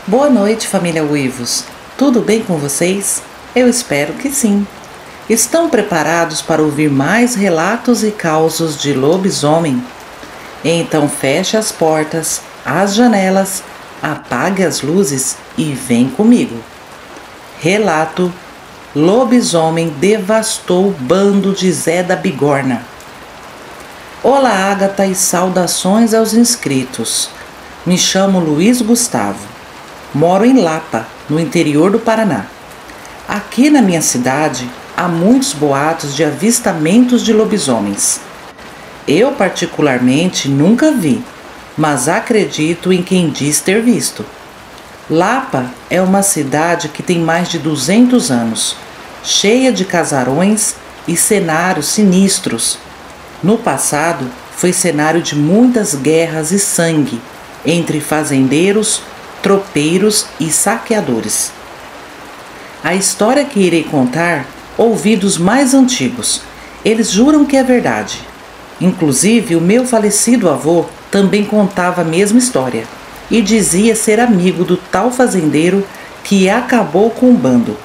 Boa noite, família Uivos. Tudo bem com vocês? Eu espero que sim. Estão preparados para ouvir mais relatos e causos de lobisomem? Então feche as portas, as janelas, apague as luzes e vem comigo. Relato: lobisomem devastou o bando de Zé da Bigorna. Olá, Ágata, e saudações aos inscritos. Me chamo Luiz Gustavo. Moro em Lapa, no interior do Paraná. Aqui na minha cidade há muitos boatos de avistamentos de lobisomens. Eu particularmente nunca vi, mas acredito em quem diz ter visto. Lapa é uma cidade que tem mais de 200 anos, cheia de casarões e cenários sinistros. No passado, foi cenário de muitas guerras e sangue entre fazendeiros, tropeiros e saqueadores. A história que irei contar ouvi dos mais antigos. Eles juram que é verdade. Inclusive, o meu falecido avô também contava a mesma história e dizia ser amigo do tal fazendeiro que acabou com o bando.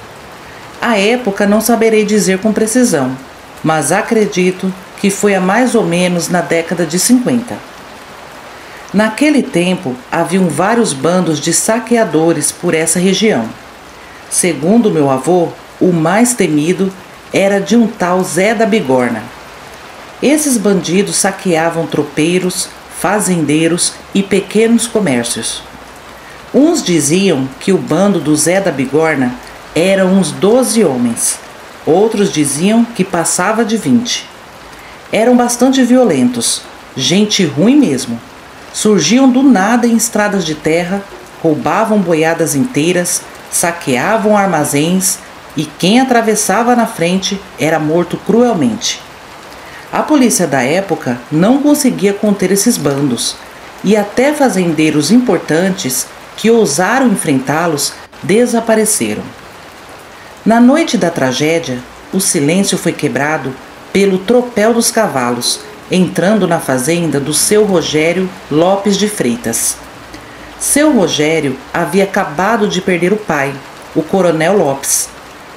A época não saberei dizer com precisão, mas acredito que foi há mais ou menos na década de 50. Naquele tempo, haviam vários bandos de saqueadores por essa região. Segundo meu avô, o mais temido era de um tal Zé da Bigorna. Esses bandidos saqueavam tropeiros, fazendeiros e pequenos comércios. Uns diziam que o bando do Zé da Bigorna era uns 12 homens. Outros diziam que passava de 20. Eram bastante violentos, gente ruim mesmo. Surgiam do nada em estradas de terra, roubavam boiadas inteiras, saqueavam armazéns e quem atravessava na frente era morto cruelmente. A polícia da época não conseguia conter esses bandos e até fazendeiros importantes que ousaram enfrentá-los desapareceram. Na noite da tragédia, o silêncio foi quebrado pelo tropel dos cavalos, entrando na fazenda do seu Rogério Lopes de Freitas. Seu Rogério havia acabado de perder o pai, o Coronel Lopes,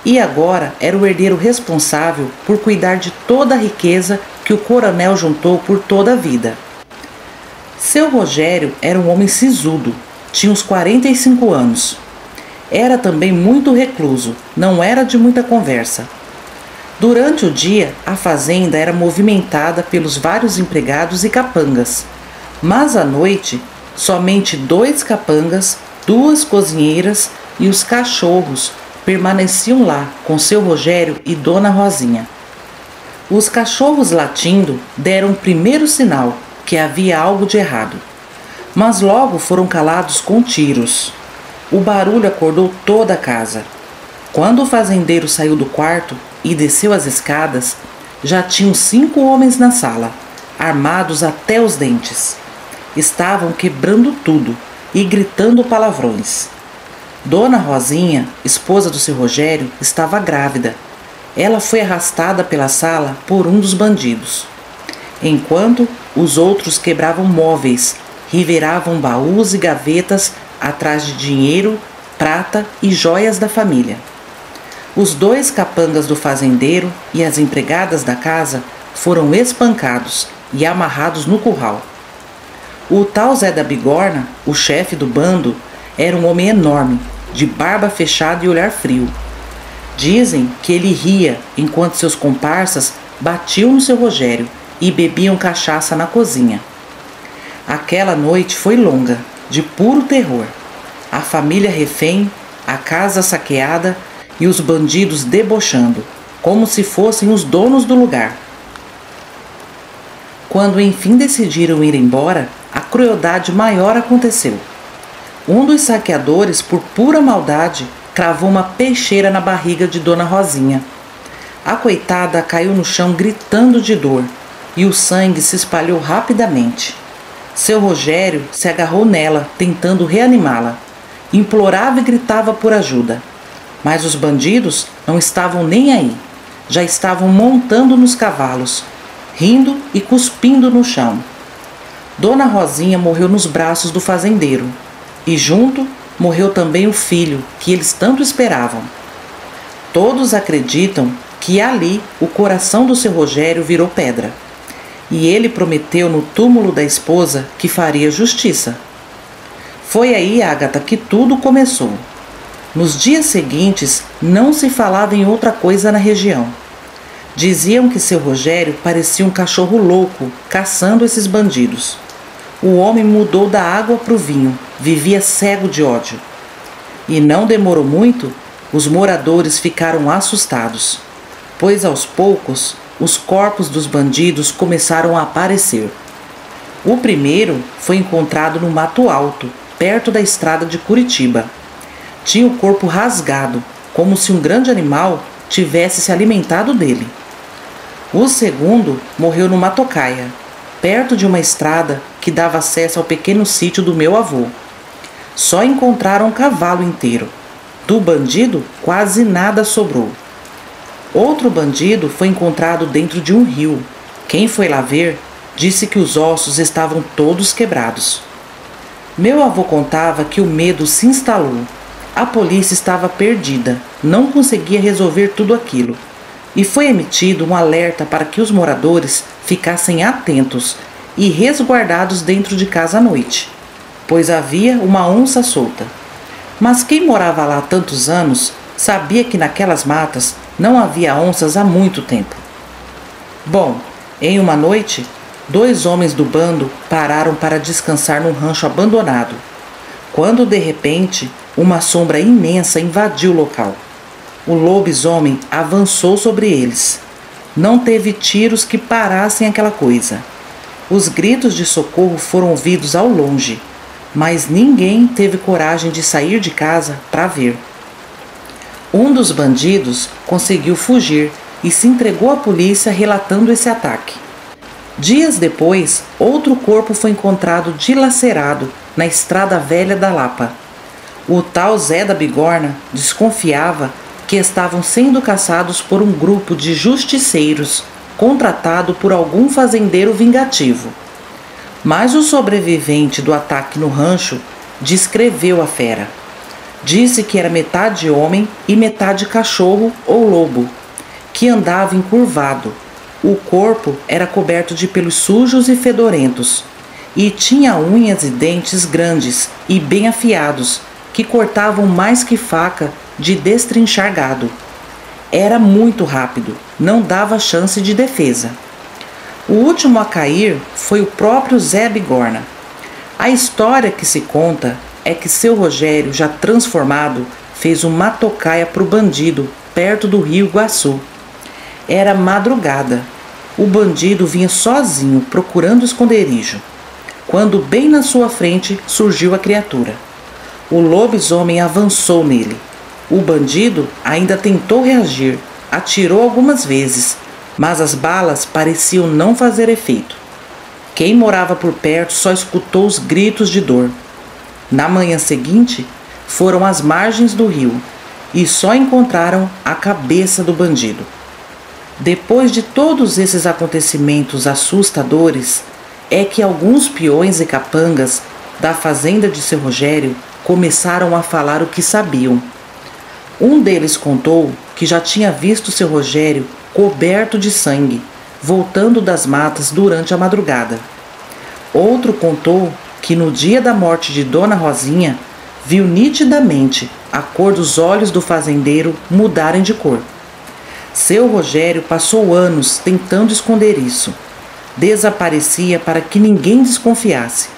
e agora era o herdeiro responsável por cuidar de toda a riqueza que o coronel juntou por toda a vida. Seu Rogério era um homem sisudo, tinha uns 45 anos. Era também muito recluso, não era de muita conversa. Durante o dia, a fazenda era movimentada pelos vários empregados e capangas, mas à noite, somente 2 capangas, 2 cozinheiras e os cachorros permaneciam lá com seu Rogério e Dona Rosinha. Os cachorros latindo deram o primeiro sinal que havia algo de errado, mas logo foram calados com tiros. O barulho acordou toda a casa. Quando o fazendeiro saiu do quarto e desceu as escadas, já tinham 5 homens na sala, armados até os dentes. Estavam quebrando tudo e gritando palavrões. Dona Rosinha, esposa do seu Rogério, estava grávida. Ela foi arrastada pela sala por um dos bandidos, enquanto os outros quebravam móveis, reviravam baús e gavetas atrás de dinheiro, prata e joias da família. Os 2 capangas do fazendeiro e as empregadas da casa foram espancados e amarrados no curral. O tal Zé da Bigorna, o chefe do bando, era um homem enorme, de barba fechada e olhar frio. Dizem que ele ria enquanto seus comparsas batiam no seu Rogério e bebiam cachaça na cozinha. Aquela noite foi longa, de puro terror. A família refém, a casa saqueada e os bandidos debochando, como se fossem os donos do lugar. Quando enfim decidiram ir embora, a crueldade maior aconteceu. Um dos saqueadores, por pura maldade, cravou uma peixeira na barriga de Dona Rosinha. A coitada caiu no chão gritando de dor e o sangue se espalhou rapidamente. Seu Rogério se agarrou nela, tentando reanimá-la. Implorava e gritava por ajuda. Mas os bandidos não estavam nem aí. Já estavam montando nos cavalos, rindo e cuspindo no chão. Dona Rosinha morreu nos braços do fazendeiro e junto morreu também o filho que eles tanto esperavam. Todos acreditam que ali o coração do seu Rogério virou pedra, e ele prometeu no túmulo da esposa que faria justiça. Foi aí, Ágata, que tudo começou. Nos dias seguintes, não se falava em outra coisa na região. Diziam que seu Rogério parecia um cachorro louco, caçando esses bandidos. O homem mudou da água para o vinho, vivia cego de ódio. E não demorou muito, os moradores ficaram assustados, pois aos poucos os corpos dos bandidos começaram a aparecer. O primeiro foi encontrado no Mato Alto, perto da estrada de Curitiba. Tinha o corpo rasgado, como se um grande animal tivesse se alimentado dele. O segundo morreu no Matocaia, perto de uma estrada que dava acesso ao pequeno sítio do meu avô. Só encontraram um cavalo inteiro. Do bandido, quase nada sobrou. Outro bandido foi encontrado dentro de um rio. Quem foi lá ver disse que os ossos estavam todos quebrados. Meu avô contava que o medo se instalou. A polícia estava perdida, não conseguia resolver tudo aquilo. E foi emitido um alerta para que os moradores ficassem atentos e resguardados dentro de casa à noite, pois havia uma onça solta. Mas quem morava lá há tantos anos sabia que naquelas matas não havia onças há muito tempo. Bom, em uma noite, 2 homens do bando pararam para descansar num rancho abandonado, quando de repente uma sombra imensa invadiu o local. O lobisomem avançou sobre eles. Não teve tiros que parassem aquela coisa. Os gritos de socorro foram ouvidos ao longe, mas ninguém teve coragem de sair de casa para ver. Um dos bandidos conseguiu fugir e se entregou à polícia relatando esse ataque. Dias depois, outro corpo foi encontrado dilacerado na estrada velha da Lapa. O tal Zé da Bigorna desconfiava que estavam sendo caçados por um grupo de justiceiros contratado por algum fazendeiro vingativo. Mas o sobrevivente do ataque no rancho descreveu a fera. Disse que era metade homem e metade cachorro ou lobo, que andava encurvado. O corpo era coberto de pelos sujos e fedorentos, e tinha unhas e dentes grandes e bem afiados, que cortavam mais que faca de destrinchar gado. Era muito rápido, não dava chance de defesa. O último a cair foi o próprio Zé Bigorna. A história que se conta é que seu Rogério, já transformado, fez uma tocaia para o bandido, perto do rio Iguaçu. Era madrugada. O bandido vinha sozinho, procurando esconderijo, quando bem na sua frente surgiu a criatura. O lobisomem avançou nele. O bandido ainda tentou reagir, atirou algumas vezes, mas as balas pareciam não fazer efeito. Quem morava por perto só escutou os gritos de dor. Na manhã seguinte, foram às margens do rio e só encontraram a cabeça do bandido. Depois de todos esses acontecimentos assustadores, é que alguns peões e capangas da fazenda de seu Rogério começaram a falar o que sabiam. Um deles contou que já tinha visto seu Rogério coberto de sangue, voltando das matas durante a madrugada. Outro contou que no dia da morte de Dona Rosinha, viu nitidamente a cor dos olhos do fazendeiro mudarem de cor. Seu Rogério passou anos tentando esconder isso. Desaparecia para que ninguém desconfiasse,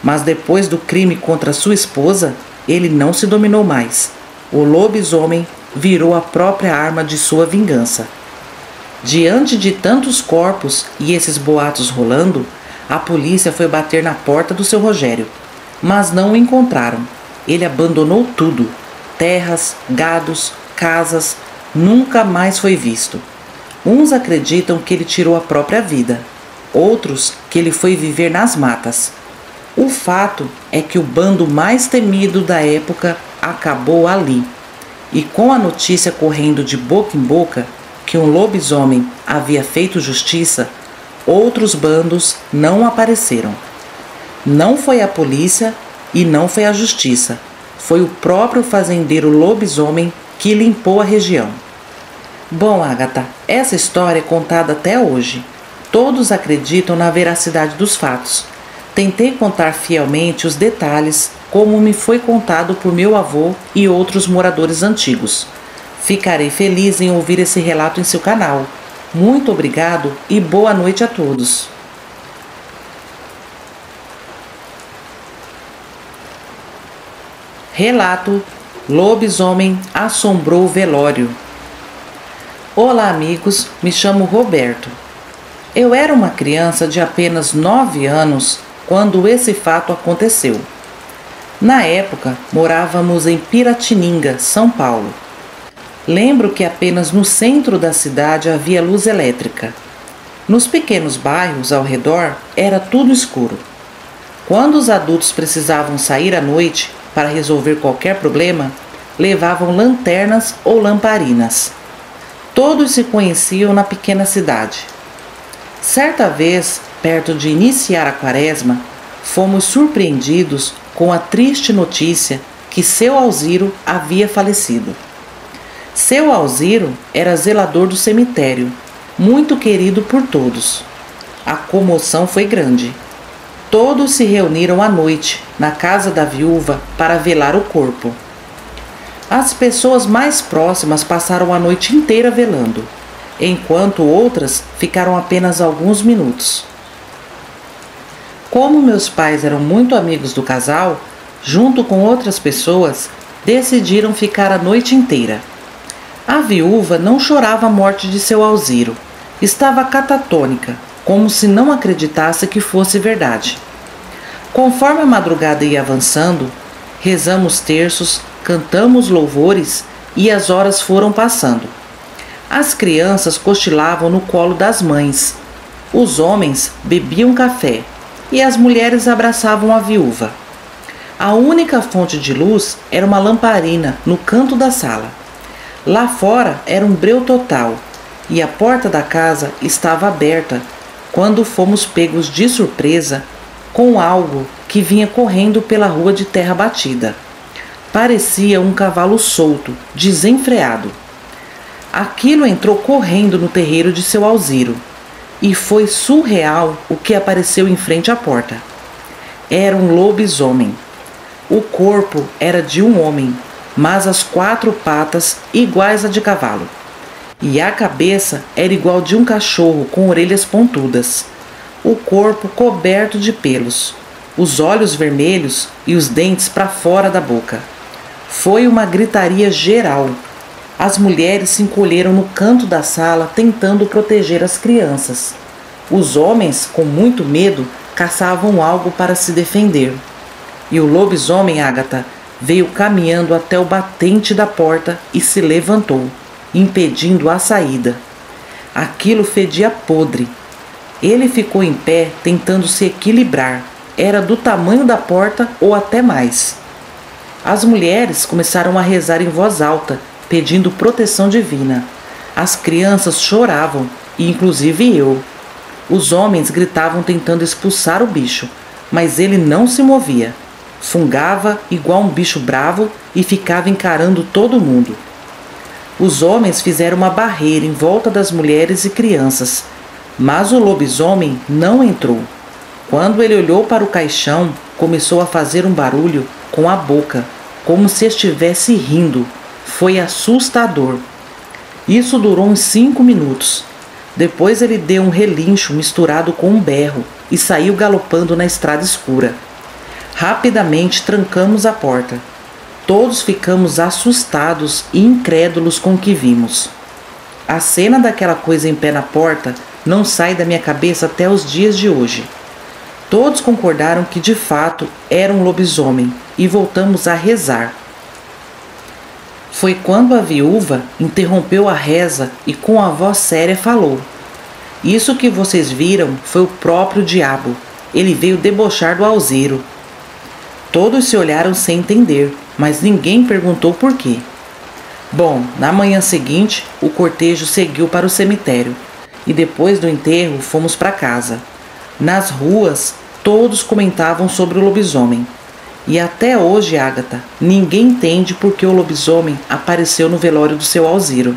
mas depois do crime contra sua esposa, ele não se dominou mais. O lobisomem virou a própria arma de sua vingança. Diante de tantos corpos e esses boatos rolando, a polícia foi bater na porta do seu Rogério, mas não o encontraram. Ele abandonou tudo: terras, gados, casas, nunca mais foi visto. Uns acreditam que ele tirou a própria vida, outros que ele foi viver nas matas. O fato é que o bando mais temido da época acabou ali, e com a notícia correndo de boca em boca que um lobisomem havia feito justiça, outros bandos não apareceram. Não foi a polícia e não foi a justiça, Foi o próprio fazendeiro lobisomem que limpou a região. Bom, Agatha, essa história é contada até hoje. Todos acreditam na veracidade dos fatos. Tentei contar fielmente os detalhes, como me foi contado por meu avô e outros moradores antigos. Ficarei feliz em ouvir esse relato em seu canal. Muito obrigado e boa noite a todos. Relato: Lobisomem assombrou o velório. Olá, amigos, me chamo Roberto. Eu era uma criança de apenas 9 anos quando esse fato aconteceu. Na época, morávamos em Piratininga, São Paulo. Lembro que apenas no centro da cidade havia luz elétrica. Nos pequenos bairros ao redor era tudo escuro. Quando os adultos precisavam sair à noite para resolver qualquer problema, levavam lanternas ou lamparinas. Todos se conheciam na pequena cidade. Certa vez, perto de iniciar a quaresma, fomos surpreendidos com a triste notícia que seu Alziro havia falecido. Seu Alziro era zelador do cemitério, muito querido por todos. A comoção foi grande. Todos se reuniram à noite na casa da viúva para velar o corpo. As pessoas mais próximas passaram a noite inteira velando, enquanto outras ficaram apenas alguns minutos. Como meus pais eram muito amigos do casal, junto com outras pessoas, decidiram ficar a noite inteira. A viúva não chorava a morte de seu Alziro. Estava catatônica, como se não acreditasse que fosse verdade. Conforme a madrugada ia avançando, rezamos terços, cantamos louvores e as horas foram passando. As crianças cochilavam no colo das mães. Os homens bebiam café e as mulheres abraçavam a viúva. A única fonte de luz era uma lamparina no canto da sala. Lá fora era um breu total e a porta da casa estava aberta quando fomos pegos de surpresa com algo que vinha correndo pela rua de terra batida. Parecia um cavalo solto, desenfreado. Aquilo entrou correndo no terreiro de seu Alziro e foi surreal o que apareceu em frente à porta. Era um lobisomem. O corpo era de um homem, mas as 4 patas iguais a de cavalo. E a cabeça era igual de um cachorro com orelhas pontudas. O corpo coberto de pelos, os olhos vermelhos e os dentes para fora da boca. Foi uma gritaria geral. As mulheres se encolheram no canto da sala tentando proteger as crianças. Os homens, com muito medo, caçavam algo para se defender. E o lobisomem, Agatha, veio caminhando até o batente da porta e se levantou, impedindo a saída. Aquilo fedia podre. Ele ficou em pé tentando se equilibrar. Era do tamanho da porta ou até mais. As mulheres começaram a rezar em voz alta, pedindo proteção divina. As crianças choravam, e inclusive eu. Os homens gritavam tentando expulsar o bicho, mas ele não se movia. Fungava igual um bicho bravo e ficava encarando todo mundo. Os homens fizeram uma barreira em volta das mulheres e crianças, mas o lobisomem não entrou. Quando ele olhou para o caixão, começou a fazer um barulho com a boca, como se estivesse rindo. Foi assustador. Isso durou uns 5 minutos. Depois ele deu um relincho misturado com um berro e saiu galopando na estrada escura. Rapidamente trancamos a porta. Todos ficamos assustados e incrédulos com o que vimos. A cena daquela coisa em pé na porta não sai da minha cabeça até os dias de hoje. Todos concordaram que de fato era um lobisomem e voltamos a rezar. Foi quando a viúva interrompeu a reza e com a voz séria falou: "Isso que vocês viram foi o próprio diabo. Ele veio debochar do Alziro." Todos se olharam sem entender, mas ninguém perguntou por quê. Bom, na manhã seguinte, o cortejo seguiu para o cemitério e depois do enterro fomos para casa. Nas ruas, todos comentavam sobre o lobisomem. E até hoje, Agatha, ninguém entende por que o lobisomem apareceu no velório do seu Alziro.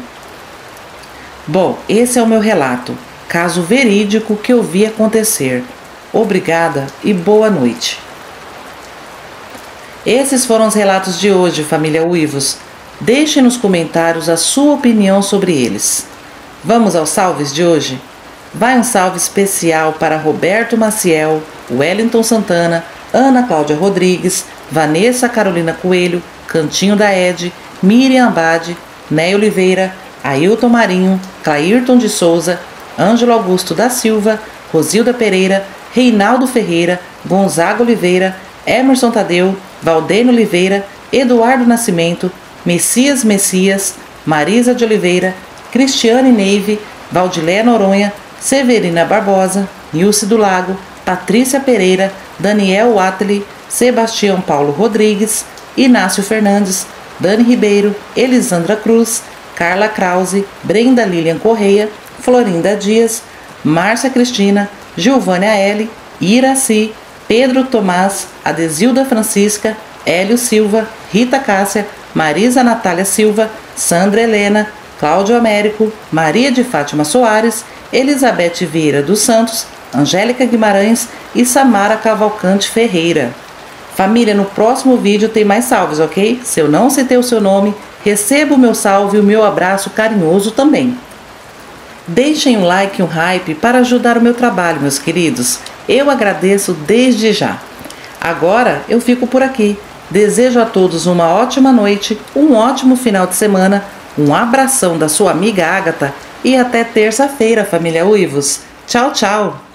Bom, esse é o meu relato, caso verídico que eu vi acontecer. Obrigada e boa noite. Esses foram os relatos de hoje, família Uivos. Deixe nos comentários a sua opinião sobre eles. Vamos aos salves de hoje? Vai um salve especial para Roberto Maciel, Wellington Santana, Ana Cláudia Rodrigues, Vanessa Carolina Coelho, Cantinho da Ed, Miriam Abade, Né Oliveira, Ailton Marinho, Clairton de Souza, Ângelo Augusto da Silva, Rosilda Pereira, Reinaldo Ferreira, Gonzaga Oliveira, Emerson Tadeu, Valdênio Oliveira, Eduardo Nascimento, Messias, Marisa de Oliveira, Cristiane Neive, Valdilé Noronha, Severina Barbosa, Nilce do Lago, Patrícia Pereira, Daniel Watley, Sebastião Paulo Rodrigues, Inácio Fernandes, Dani Ribeiro, Elisandra Cruz, Carla Krause, Brenda Lilian Correia, Florinda Dias, Márcia Cristina, Giovânia L, Iraci, Pedro Tomás, Adesilda Francisca, Hélio Silva, Rita Cássia, Marisa Natália Silva, Sandra Helena, Cláudio Américo, Maria de Fátima Soares, Elizabeth Vieira dos Santos, Angélica Guimarães e Samara Cavalcante Ferreira. Família, no próximo vídeo tem mais salves, ok? Se eu não citei o seu nome, receba o meu salve e o meu abraço carinhoso também. Deixem um like e um hype para ajudar o meu trabalho, meus queridos. Eu agradeço desde já. Agora eu fico por aqui. Desejo a todos uma ótima noite, um ótimo final de semana, um abração da sua amiga Agatha e até terça-feira, família Uivos. Tchau, tchau!